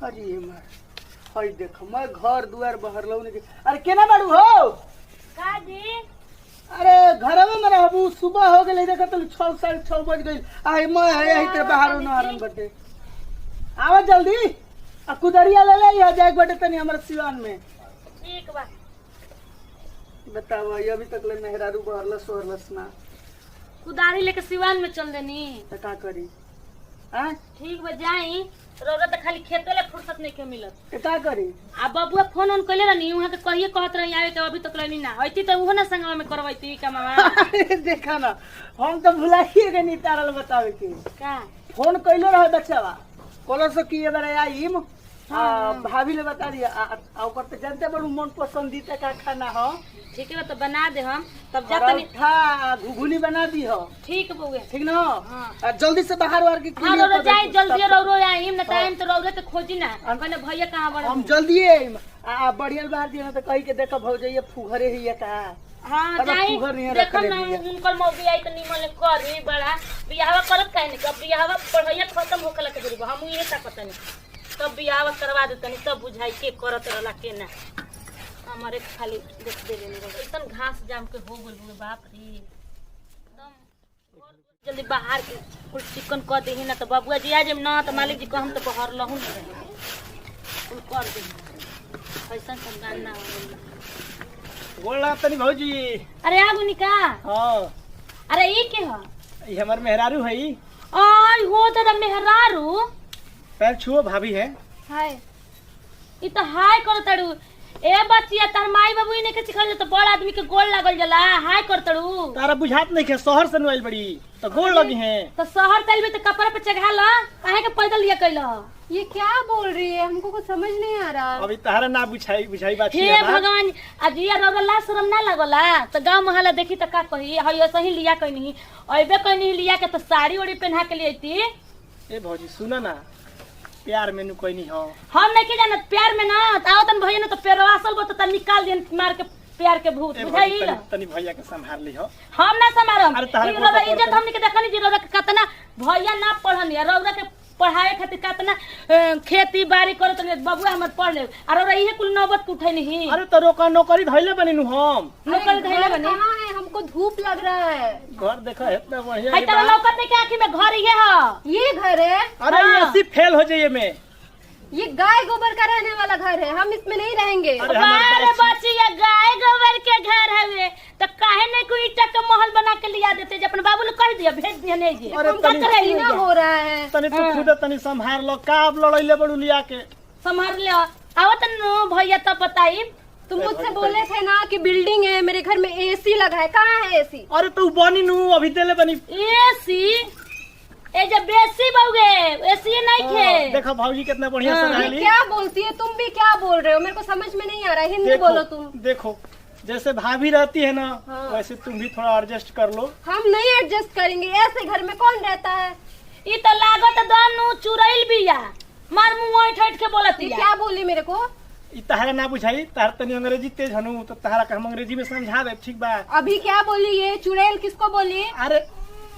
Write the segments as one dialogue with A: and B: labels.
A: अरे मार हई देख मैं घर दुआर बहरलौ नहीं। अरे केना बाड़ू हो
B: का जी?
A: अरे घरवा में रहबू सुबह हो गई देखा तो 6 साढ़े 6 बज गई। आई मैं यही ते बाहर न हरन बटे आवा जल्दी आ कुदरिया ले ले यहाँ जाए बटे तनी हमारे सिवान में।
B: ठीक बा।
A: बताओ अभी तक ले मेहरारू बहरलस सोहरलस ना
B: कुदारी लेके सिवान में चल देनी
A: तो का करी हां
B: ठीक बा जाई। रौरा तो खाली खेते ले फुर्सत नहीं के मिलत
A: तो का करी।
B: आ बबुआ फोन ऑन कइले रहनी वहां के कहिए कहत रही आवे के अभी तक लेनी ना होती तो उहो ना संगवा में करवैती का मामा।
A: देखा ना हम तो भुलाइए गए नहीं तारल बतावे के
B: का
A: फोन कइलो रहे बच्चावा कोलो से की एबार आईम भाभी ले बता दिया आ ओकर तो जानते बड़ू मन पसंदीदा का खाना हो।
B: ठीक है तो बना दे हम तब जा तनी
A: था घुघुनी बना दी हो
B: ठीक बउए
A: ठीक ना।
B: हां
A: जल्दी से बाहर वार के
B: हां रौरा जाई जल्दी रौरो आईम ना टाइम तो रौरे के खोजी ना कहले भैया कहां बड़
A: हम जल्दी आईम आ बढ़िया बाहर दिया तो कही के देखो भौजैया फुहरे ही का।
B: हां जाई देखो ना उनकर मौगी आई तो निमन करी बड़ा बियाहवा करत काहे नहीं कब बियाहवा पढ़ाइया खत्म होखला के जरूर हम इहे ता पता नहीं तब बियाहवा करवा दे तनी तब बुझाई के करत रहला के ना हमारे खाली देख दे लेने इतन घास जाम के हो गेल बुए बाप रे एकदम जल्दी बाहर के कुछ चिकन कर देही ना तो बाबूआ जी आ जेम ना तो मालिक जी को हम तो बाहर लहू नहीं कुल कर दे ऐसा सब गाना हो
C: बोला तनी भौजी।
B: अरे आगू निका
C: हां
B: अरे ई के ह
C: ये हमार मेहरारू है।
B: आई हो तो मेहरारू
C: पैर छुओ भाभी है।
B: हाय ई तो हाय करतड़ू ए बच्चिया तार माई बाबू ने के सिखल तो बड़ आदमी के गोल लागल जला हाय करतड़ू
C: तारा बुझात नहीं के शहर से नइल बड़ी तो गोल लगी है
B: तो शहर तलबे तो कपड़ा पे चढ़ा ला काहे के पैदल लिया कइला।
D: ये क्या बोल रही है? हमको कुछ समझ नहीं आ रहा।
C: अभी तारा ना बुझाई बात
B: हे भगवान अजिया रौला शरम ना लगला तो गांव मोहल्ला देखी तो का कही हई ऐसे ही लिया कहीं नहीं अबे कहीं नहीं लिया के तो साड़ी ओड़ी पहना के लिए थी।
C: ए भौजी सुना ना प्यार में नु कोई नहीं हो
B: हम नहीं के जानत प्यार में ना आओ तन भैया ने तो पेरवा सल बो तो निकाल देन मार के प्यार के भूत बुझाई
C: तनी भैया के संभाल ली हो।
B: हम ना संभारम
C: अरे
B: रौदा इज्जत हमनी के देखनी जी रौदा के कतना भैया ना पढ़नी रौदा के पढ़ाए खातिर कतना खेती बाड़ी करत बबुआ हमर पढ़ ले और रौदा इहे कुल नौबत के उठै नहीं।
C: अरे तो रोका नौकरी धइले बनी नु हम
B: नौकरी धइले बनी
D: कहां है? हमको धूप लग रहा है।
C: घर देखा इतना बढ़िया
B: है त नौकर के आंखी में घर ये है
D: ये घर है?
C: अरे एसी फेल हो जाइए में
D: ये गाय गोबर का रहने वाला घर है, हम इसमें नहीं रहेंगे।
B: अरे बच्चिया गाय गोबर के घर है तो काहे नहीं कोई ईटा का महल बना के लिया देते जे अपन बाबू ने कह दिया भेज दिया नहीं जी।
C: अरे
D: पसीना हो रहा है।
C: तनी तो खुद तनी संभाल लो का अब लड़ाइले बड़ू लिया के
B: संभाल ले आओ तन भैया तब बताई।
D: तुम मुझसे बोले थे ना कि बिल्डिंग है मेरे घर में एसी लगा है, कहाँ है एसी?
C: अरे तू बनी नु अभी देले बनी
B: एसी ए जब बेसी बहुगे एसी नहीं थे।
C: देखो भौजी कितना बढ़िया से
D: ये
C: रहली।
D: क्या बोलती है? तुम भी क्या बोल रहे हो? मेरे को समझ में नहीं आ रहा है, हिंदी बोलो तुम।
C: देखो जैसे भाभी रहती है ना वैसे तुम भी थोड़ा एडजस्ट कर लो।
D: हम नहीं एडजस्ट करेंगे, ऐसे घर में कौन रहता है?
B: ई तो लागत दोनों चुरैल बिया मार मुंह ठठ के बोलती है।
D: क्या बोली मेरे को?
C: तहरा ना बुझाई तार तनी अंग्रेजी तेज हनु तो तहरा का हम अंग्रेजी में समझा दे ठीक बा।
D: अभी क्या बोली? ये चुड़ैल किसको बोली?
C: अरे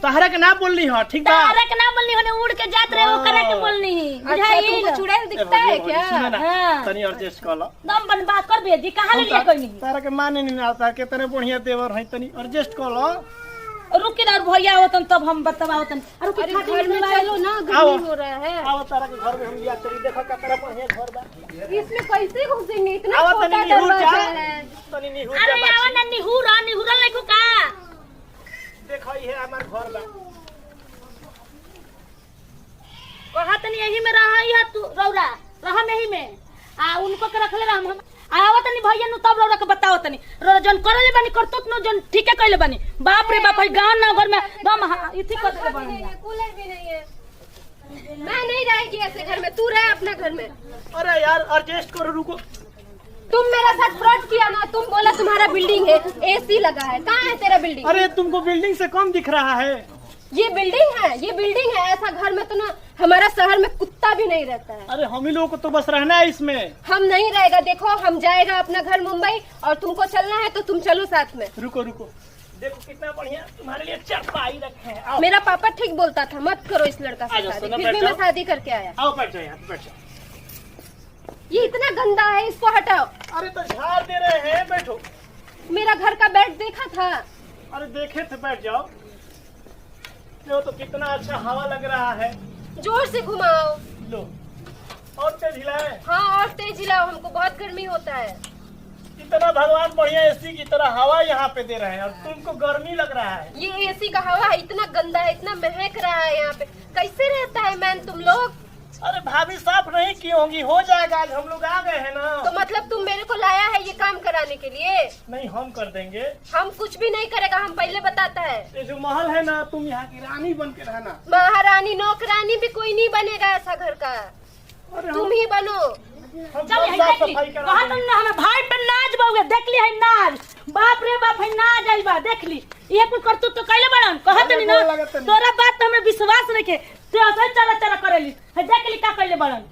C: तहरा के ना बोलनी हो ठीक बा।
B: तारा के ना बोलनी होने उड़ के जात रहे वो करे के बोलनी
D: अच्छा तुमको चुड़ैल दिखता है क्या?
C: हां तनी एडजस्ट कर लो।
B: दम बन बात कर बेदी कहां ले लिया कोई नहीं।
C: तारा के माने नहीं आता के तने बढ़िया देवर है तनी एडजस्ट कर लो।
B: रुकी ना भैया होतन तब हम बतावतन।
D: अरे घर में चलो ना, गर्मी हो रहा है।
C: आओ तारा के घर में हम लिया चली देखो ककरा बढ़िया घर बा।
D: इसमें कैसे घुसेंगे? इतना
C: आओ
D: छोटा
C: तनी निहुर
D: दरवाजा
C: जा
D: है।
C: तनी निहुर
B: अरे
C: जा
B: आवा ना निहुरा निहुरल नहीं का
C: देखो ये हमार घर बा।
B: कहा तनी यही में रहा है तू रौरा रहा में ही में आ उनको के रखले हम आवा तनी भैया नु तब रौरा के बताओ तनी रौरा जन करले बानी करतोत नु जन ठीके कइले बानी बाप रे बाप है गांव ना घर में दम इथि कर दे बानी।
D: कूलर भी नहीं है। मैं नहीं रहेगी ऐसे घर में, तू रहे अपना घर में।
C: अरे यार एडजस्ट करो रुको।
D: तुम मेरा साथ फ्रॉड किया ना, तुम बोला तुम्हारा बिल्डिंग है, एसी लगा है, कहाँ है तेरा बिल्डिंग?
C: अरे तुमको बिल्डिंग से कम दिख रहा है।
D: ये बिल्डिंग है, ये बिल्डिंग है। ऐसा घर में तो ना हमारा शहर में कुत्ता भी नहीं रहता है।
C: अरे हम ही लोगों को तो बस रहना है इसमें।
D: हम नहीं रहेगा, देखो हम जाएगा अपना घर मुंबई और तुमको चलना है तो तुम चलो साथ में।
C: रुको रुको देखो कितना बढ़िया तुम्हारे लिए चारपाई रखे हैं। आओ
D: मेरा पापा ठीक बोलता था मत करो इस लड़का से शादी, फिर भी मैं शादी करके आया।
C: आओ बैठ जाओ यहाँ बैठ जाओ।
D: ये इतना गंदा है, इसको हटाओ।
C: अरे तो झाड़ दे रहे हैं, बैठो।
D: मेरा घर का बेड देखा था?
C: अरे देखे थे, बैठ जाओ। देखो तो कितना अच्छा हवा लग रहा है।
D: जोर से घुमाओ।
C: लो, और तेज हिलाए।
D: हाँ और तेज हिलाओ, हमको बहुत गर्मी होता है।
C: इतना भगवान बढ़िया एसी की तरह हवा यहाँ पे दे रहे हैं और तुमको गर्मी लग रहा है।
D: ये एसी का हवा है, इतना गंदा है, इतना महक रहा है यहाँ पे। कैसे रहता है मैन तुम लोग?
C: अरे भाभी साफ नहीं की होंगी, हो जाएगा। आज हम लोग आ गए हैं ना।
D: तो मतलब तुम मेरे को लाया है ये काम कराने के लिए?
C: नहीं, हम कर देंगे।
D: हम कुछ भी नहीं करेगा, हम पहले बताता है।
C: ये जो महल है ना, तुम यहाँ की रानी बन के रहना।
D: महारानी नौकरानी भी कोई नहीं बनेगा ऐसा घर का,
C: अरे
D: तुम ही बनो।
C: हम
B: चल
C: सब साफ सफाई करा
B: कहा तुम
C: देंगे।
B: ना हमें भाई पे नाच बाबू देख ली है नाच। बाप रे बाप है नाच आई बा देख ली। ये कुछ करतू तो कैले बड़न कहत नहीं ना।
C: बोल लगत नहीं।
B: तोरा बात तो हमें विश्वास नहीं के ते असर चला चला करेली है देख ली का कैले बड़न।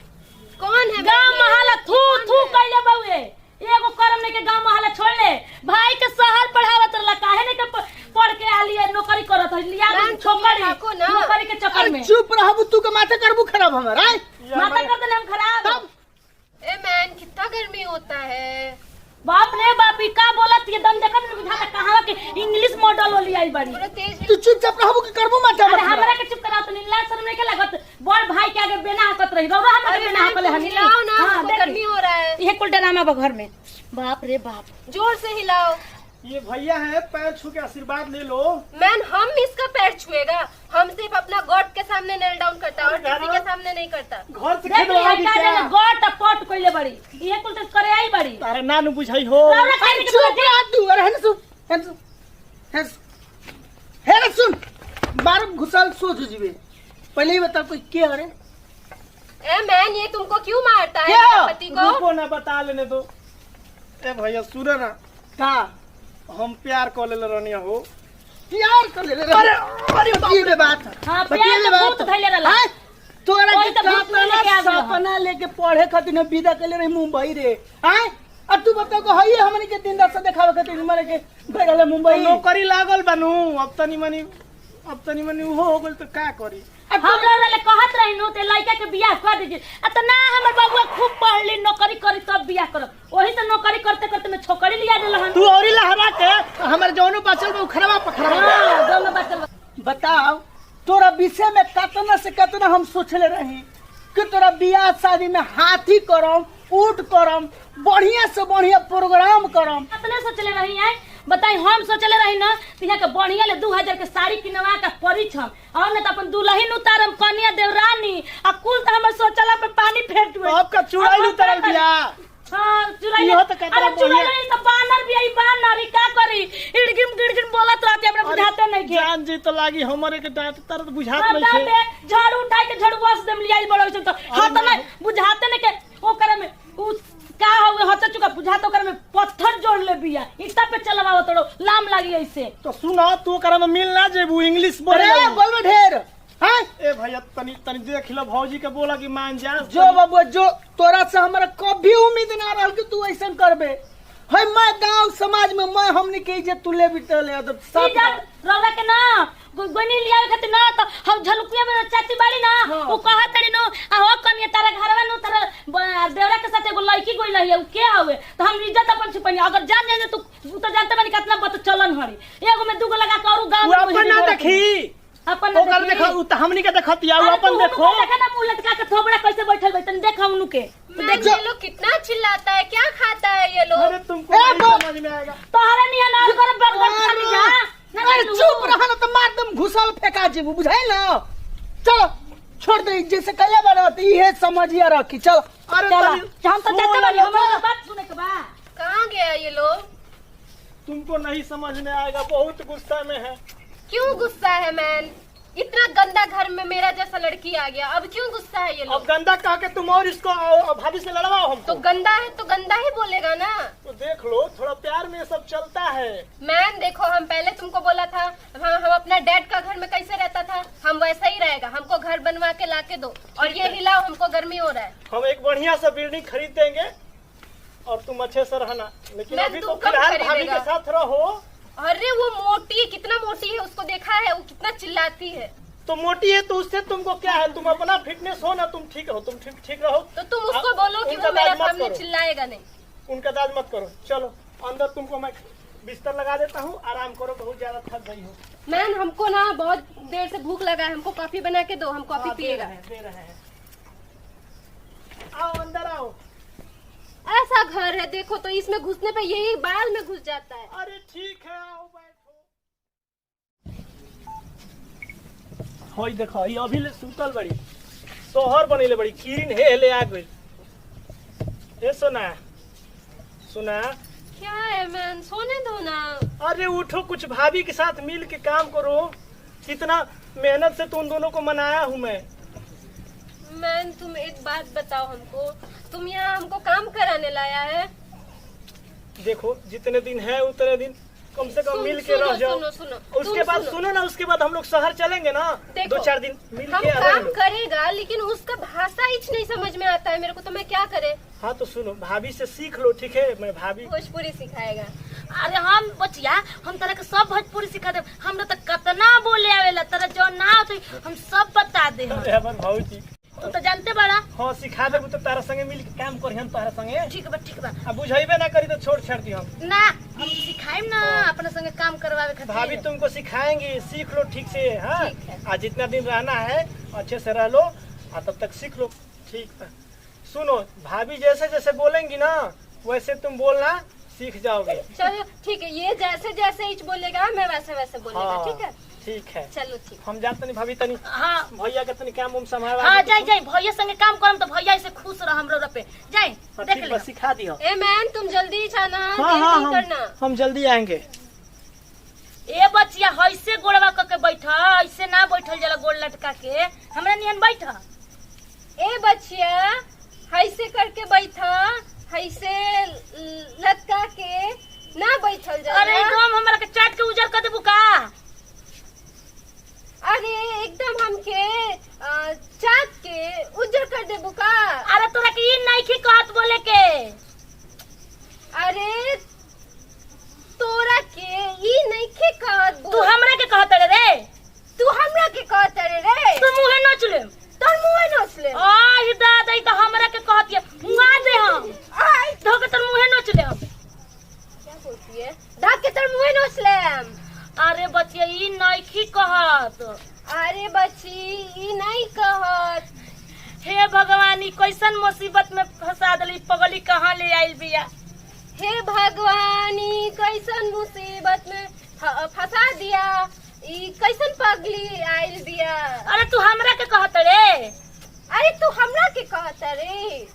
D: कौन है?
B: गांव महला थू थू कैले बाबूए एगो करम नहीं के गांव महला छोड़ ले। भाई के शहर पढ़ावत रहला काहे नहीं के पढ़ के आली है नौकरी करत है लिया छोकरी नौकरी के चक्कर में।
A: चुप रहबू, तू के माथा करबू खराब हमारा।
B: माता कर देना हम खराब।
D: ए मैन कितना गर्मी होता है।
B: बाप रे बाप ई का बोलत ये दम देखत नहीं बुझाता कहां के इंग्लिश मॉडल वाली आई बड़ी।
D: पूरा तेज
A: तू चुपचाप रहबू कि करबू माथा
B: अरे
A: मत
B: हमरा के चुप करा तो नीला शर्म नहीं के लगत बड़ भाई के आगे बेना हकत रही रौरा हमरा के बेना हकले हनी।
D: हिलाओ ना,
B: हां
D: हमको गर्मी हो रहा है।
B: ये कुल डरामा बा घर में। बाप रे बाप
D: जोर से हिलाओ।
C: ये भैया है, पैर छू के आशीर्वाद ले लो।
D: मैन हम इसका पैर छुएगा? हम सिर्फ अपना गॉड के सामने नेल डाउन करता है और किसी के सामने नहीं करता।
C: घर से
B: देख ली
C: खेलवा
B: है
C: दी
B: का
C: क्या?
B: जने गोट पट कइले बड़ी ये कुल तो करे आई बड़ी।
C: तारे नानू बुझाई हो।
B: रौरा खाई के
A: चुप रह तू। अरे हेन सुन, हेन सुन, हेन सुन। बार घुसल सोच जीवे। पहले ही बता कोई के अरे
D: ए मैन ये तुमको क्यों मारता है
A: क्या?
D: मेरे पति को?
C: रुको ना, बता लेने दो। ए भैया सुनो ना,
A: का
C: हम प्यार कर ले रहनी हो।
A: प्यार कर ले। अरे अरे बतिए बात।
B: हां
A: बतिए
B: प्यार तो बहुत धैले रहला।
A: हां तोरा
B: कोई
A: के
B: तो भूत में लेके आ गया।
A: सपना लेके पढ़े खातिर न विदा कर ले रही मुंबई रे। हां अब तू बता को हई हमनी के दिन दस देखावे खातिर मारे के भेजले मुंबई।
C: नौकरी लागल बनू, अब तनी मनी उहो हो गल तो का करी।
B: हम रौरा ले कहत रही नो ते लड़का के बियाह कर दीजिए आ त ना हमर बाबू खूब पढ़ ली नौकरी करी तब बियाह करब। वही तो नौकरी करते करते मैं छोकरी लिया देलहन।
A: तू औरी लहरा के हमर जौनो बचल बा खरवा पखरवा।
B: हां दोनों बच्चा
A: बताओ तोरा विषय में कतना से कतना हम सोचले रही कि तोरा बियाह शादी में हाथी करम, ऊंट करम, बढ़िया से बढ़िया प्रोग्राम करम।
B: अपने सोचले रही है बताई हम सोचले रही ना तिहा के बढ़िया ले 2000 के साड़ी किनवा के परी छम और न त अपन दुल्हन उतारम कन्या देवरानी आ कुल त हमर सोचला पे पानी फेर दुए।
A: आपका चुड़ैल उतरल बिया।
B: हां चुड़ैल।
A: इहो त कतरा
B: अरे चुड़ैल नहीं त बानर भी आई बानर का करी इड़गिम गिड़गिम बोलत रहते हमरा बुझाते नहीं के।
C: जान जी तो लागी हमरे के डांट तरत बुझात
B: हम
C: नहीं
B: दाते
C: छे।
B: झाड़ू उठाई के झड़ुआ से दम लियाई बड़ो छ त हां त नहीं बुझाते नहीं के ओ करे में उ का हुए हत चुका बुझातो करे में पत्थर जोड़ ले बिया ईटा पे चलवाओ तोड़ो लाम लागी ऐसे।
C: तो सुनो तू करे में मिल ना जेबू इंग्लिश बोले।
A: अरे बोलबे ढेर। हां
C: ए भैया तनी देख लो, भौजी के बोला कि मान जा।
A: जो बाबू जो तोरा से हमरा कभी उम्मीद ना रहल कि तू ऐसा करबे। है मैं गांव समाज में मैं हमनी के इज्जत तू ले बिटले अब सब
B: इज्जत रौला के ना गोनी लिया खातिर ना तो हम झलुकिया में चाची बाड़ी ना वो कहा तड़ी नो आ हो कनिया तारा घरवा नो तारा देवरा के साथ एगो लड़की गोइल है उ के हवे तो हम इज्जत अपन छिपनी अगर जान जाए तू तो जानते बानी कितना बत चलन हड़ी एगो में दूगो लगा के और गांव
C: वो अपन ना देखी,
B: अपन
C: ओकर देखो उ त हमनी के देखतिया, उ अपन देखो।
B: देखा ना मुंह लटका के थोबड़ा कैसे बैठल बैठन देखा उनु के
D: मैन ये लोग कितना चिल्लाता है, क्या खाता है ये लोग?
C: अरे तुमको नहीं समझ में आएगा।
B: तोहरा निया ना कर बरबर खाली जा
A: अरे चुप रह ना तो मार दम घुसल फेंका जेबू बुझाई ना। चलो छोड़ दे जैसे कले बात ये समझिया रखी। चल
C: अरे
B: चलो
C: तनी
B: हम तो चाहते बानी हमारा बात सुने के बा।
D: कहाँ गया ये लोग?
C: तुमको नहीं समझ में आएगा, बहुत गुस्सा में है।
D: क्यों गुस्सा है मैन? इतना गंदा घर में मेरा जैसा लड़की आ गया, अब क्यों गुस्सा है ये
C: अब
D: लोग?
C: गंदा कह के तुम और इसको भाभी से लड़वाओ हमको।
D: तो गंदा है तो गंदा ही बोलेगा ना।
C: तो देख लो थोड़ा प्यार में सब चलता है।
D: मैन देखो हम पहले तुमको बोला था हम अपना डैड का घर में कैसे रहता था, हम वैसा ही रहेगा। हमको घर बनवा के लाके दो और ये हिलाओ, हमको गर्मी हो रहा है।
C: हम एक बढ़िया सा बिल्डिंग खरीद देंगे और तुम अच्छे से रहना, लेकिन
D: मैं
C: अभी तो
D: तुम कब
C: फिलहाल भाभी
D: खरीदेगा?
C: के साथ रहो।
D: अरे वो मोटी, कितना मोटी है उसको देखा है, वो कितना चिल्लाती है।
C: तो मोटी है तो उससे तुमको क्या है, तुम अपना फिटनेस हो ना, तुम ठीक हो, तुम ठीक रहो।
D: तो तुम उसको बोलो कि
C: उनका
D: मेरे
C: दाज मत
D: सामने
C: करो।
D: चिल्लाएगा नहीं।
C: उनका दाज मत करो। चलो अंदर तुमको मैं बिस्तर लगा देता हूँ, आराम करो, बहुत ज्यादा थक गई हो।
D: मैम हमको ना बहुत देर से भूख लगा है, हमको कॉफी बना के दो, हम कॉफी
C: हाँ,
D: पिएगा।
C: दे रहे हैं। आओ अंदर आओ।
D: ऐसा घर है देखो तो इसमें घुसने पे यही बाल में घुस जाता है।
C: अरे ठीक है, आओ बैठो। होई देखो, ये अभी ले सुतल बड़ी, सोहर बनेले बड़ी, किरिन हेले आ गई। ए सुना सुना,
D: क्या है मैम, सोने दो ना।
C: अरे उठो, कुछ भाभी के साथ मिल के काम करो। कितना मेहनत से तुम दोनों को मनाया हूँ मैं।
D: मैम तुम एक बात बताओ हमको, तुम यहाँ हमको काम कराने लाया है?
C: देखो जितने दिन है उतने दिन कम से कम मिल के
D: सुनो,
C: रह जाओ।
D: सुनो, सुनो,
C: उसके
D: तुम
C: बाद सुनो ना, उसके बाद हम लोग शहर चलेंगे ना,
D: देखो,
C: 2-4 दिन मिल
D: हम
C: के
D: काम
C: आएंगे।
D: करेगा लेकिन उसका भाषा ही नहीं समझ में आता है मेरे को, तो मैं क्या करे?
C: हाँ तो सुनो, भाभी से सीख लो, ठीक है? मैं भाभी
D: भोजपुरी सिखाएगा।
B: अरे हम बचिया, हम तरह के सब भोजपुरी सिखा दे। हमरा तो कतना बोले आवेला, तरह जो ना होती हम सब बता दे।
C: अरे हमर भाऊजी,
B: तू तो जानते बड़ा।
C: हाँ सिखा देबू तो तारा संगे मिल के काम करी हम तारा संगे।
B: ठीक बा ठीक बा।
C: अब बुझाइबे ना करी तो छोड़ छाड़ दी हम।
B: ना हम सिखाएम ना अपने संगे काम करवावे खातिर।
C: भाभी तुमको सिखाएंगे, सीख लो ठीक से। हाँ
D: ठीक है।
C: आज जितना दिन रहना है अच्छे से रह लो और तब तक सीख लो, ठीक है? सुनो, भाभी जैसे जैसे बोलेंगी ना वैसे तुम बोलना, सीख जाओगे।
D: चलो ठीक है, ये जैसे जैसे इच बोलेगा मैं वैसे वैसे बोलेगा।
C: हाँ,
D: ठीक है
C: ठीक है।
D: चलो ठीक।
C: हम जाते नहीं भाभी, तनी
B: हाँ
C: भैया के तनी काम उम संभालवा।
B: हाँ जाई जाई, भैया संगे काम करम तो भैया ऐसे खुश रह हमरो पे। जाई देख
C: ठीक
B: ले।
C: बा, सिखा दियो।
D: ए मैम तुम जल्दी जाना,
C: हाँ
D: देर
C: हाँ
D: नहीं करना।
C: हम जल्दी आएंगे।
B: ए बचिया, ऐसे गोड़वा करके बैठा, ऐसे ना बैठल जला गोड़ लटका के, हमरा नियन बैठा।
D: ए बच्चिया, ऐसे करके बैठा, ऐसे लटका के ना बैठल जा।
B: अरे एकदम हमरा के चाट के उजर कर देबू का?
D: अरे एकदम हमके चाट के उजर कर देबू का?
B: अरे तोरा के ई नइखी कहत बोले के।
D: अरे तोरा के ई नइखे कहत
B: तू हमरा के कहत रे?
D: तू हमरा के कहत रे?
B: तू मुंहे नोच ले।
D: तोर मुंह नोच ले।
B: आई दादा, ई तो हमरा के कहत है, मुंगा दे हम।
D: आई
B: धोके तोर मुंहे नोच ले हम।
D: क्या बोलती है? ढाक के तोर मुंह नोच ले हम।
B: अरे बचिया, ई नइखी कहत।
D: अरे बच्ची ई नहीं कहत।
B: हे भगवान, ई कैसन मुसीबत में फंसा देली पगली, कहाँ ले आइल बिया।
D: हे भगवान, ई कैसन मुसीबत में फंसा दिया, ई कैसन पगली आइल दिया।
B: अरे तू हमरा के कहत रे?
D: अरे तू हमरा के कहत रे?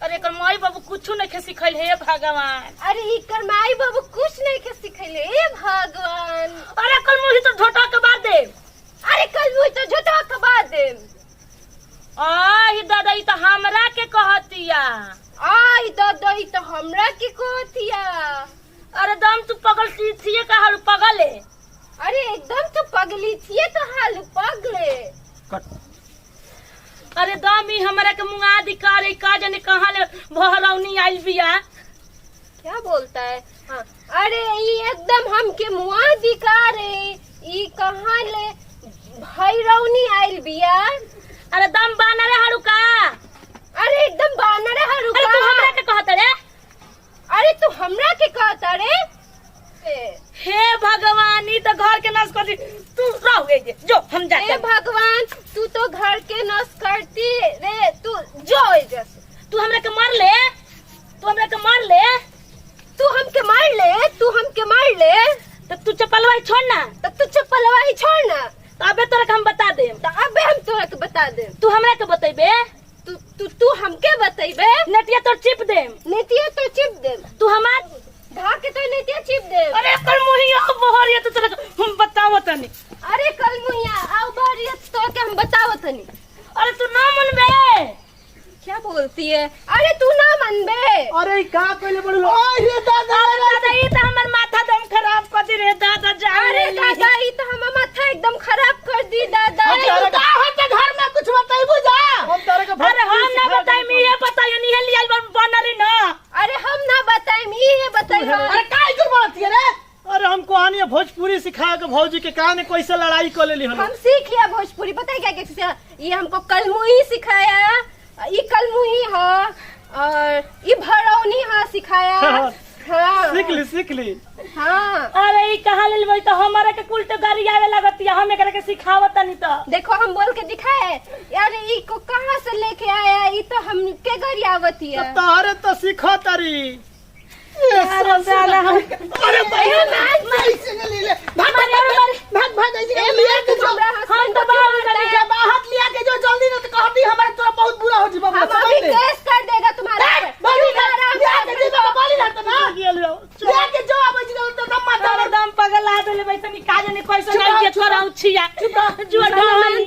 B: अरे एकर माई बाबू कुछ नहीं के सिखल। हे भगवान,
D: अरे इकर माई बाबू कुछ नहीं के सिखैले। हे भगवान,
B: अरे कल मुही तो झोटा के बाद दे।
D: अरे कल मुही तो झोटा के बाद दे।
B: आई दादा, ई तो हमरा के कहतिया।
D: आई दादा, ई तो हमरा के कहतिया।
B: अरे दम तू पगल थिए का हाल पगले।
D: अरे एकदम तो पगली थिए तो हाल पगले।
B: अरे दम ई हमरा के मुंगा दिकारे, का जाने कहाँ ले भरौनी आइल बिया।
D: क्या बोलता है? हाँ, अरे ई एकदम हमके मुआ दिकारे, ई कहाँ ले भैरवनी आइल बिया।
B: अरे दम बानरे हारू का?
D: अरे एकदम बानर हारू
B: अरे तू हमरा के कहत रे?
D: अरे तू हमरा के कहता रे?
B: हे भगवान, ई तो घर के नाश कर दी। तू रह गई जो हम जाते।
D: हे भगवान, तू तो घर के नस करती रे, तू जो जैसे।
B: तू हमरा के मार ले, तू हमरा के मार ले,
D: तू हमके मार ले, तू हमके मार ले।
B: तब तू चपलवा छोड़ ना।
D: तब तू चप्पलवा ही छोड़ना।
B: तो अबे तोरा के हम बता दे।
D: तो अबे हम तोरा के बता दे।
B: तू हमरा के बतेबे?
D: तू हमके बतेबे?
B: नेटिया तो चिप दे।
D: नेतिया तो चिप दे।
B: तू हमार
D: ढाके तो नेतिया चिप दे।
B: अरे कल मुहिया बहरिया तो तोरा के हम बतावत तनी।
D: अरे कल मुहिया आओ बारियत तो के हम बतावत नहीं।
B: अरे तू ना मनबे।
D: क्या बोलती है? अरे तू ना मनबे।
C: अरे का पहले बोल लो। अरे दादा,
B: अरे दादा, ई तो हमर माथा दम खराब कर दी रे दादा। जा
D: अरे दादा, ई तो हमर माथा एकदम खराब कर दी दादा।
C: अरे
A: का होते घर में कुछ बताइबू जा।
C: हम तारे के
B: अरे हम ना बताई, मी ये बताई नहीं लिया बनरी ना।
D: अरे हम ना बताई, ये बताई।
A: अरे का इधर बोलती है रे?
C: अरे हम कहानी भोजपुरी सिखा के भौजी के कान में कैसे लड़ाई कर लेली हम।
D: हम सीख लिया भोजपुरी, पता है क्या क्या? ये हमको कलमुही सिखाया, ये कलमुही है और सिखाया। हाँ
C: सीख ली
D: हाँ
B: अरे ई कहाँ ले लेबै तो हमारे के कुल तो गाड़ी आवे लगती है हम एकरा के सिखावत नहीं तो
D: देखो हम बोल के दिखाए यार ई को कहाँ से लेके आया ई तो हम के घर आवती है।
C: तारे तो सीखा तारी
B: अरे साला हम
C: अरे
A: नहीं से ले ले भाग ऐसे लिया के जो
B: हम तो बाहर निकल
A: जब हाथ लिया के जो जल्दी ना तो कहती हमारा तोरा बहुत बुरा हो जी बाबू
D: हम अभी केस कर देगा तुम्हारा
A: बोली ना लिया के जी बाबू बोली ना तो ना लिया के जो अब जी तो दम मार
B: दम पगला देले बैठनी काज नहीं कैसे नहीं के छोरा उछिया जुआ ढाल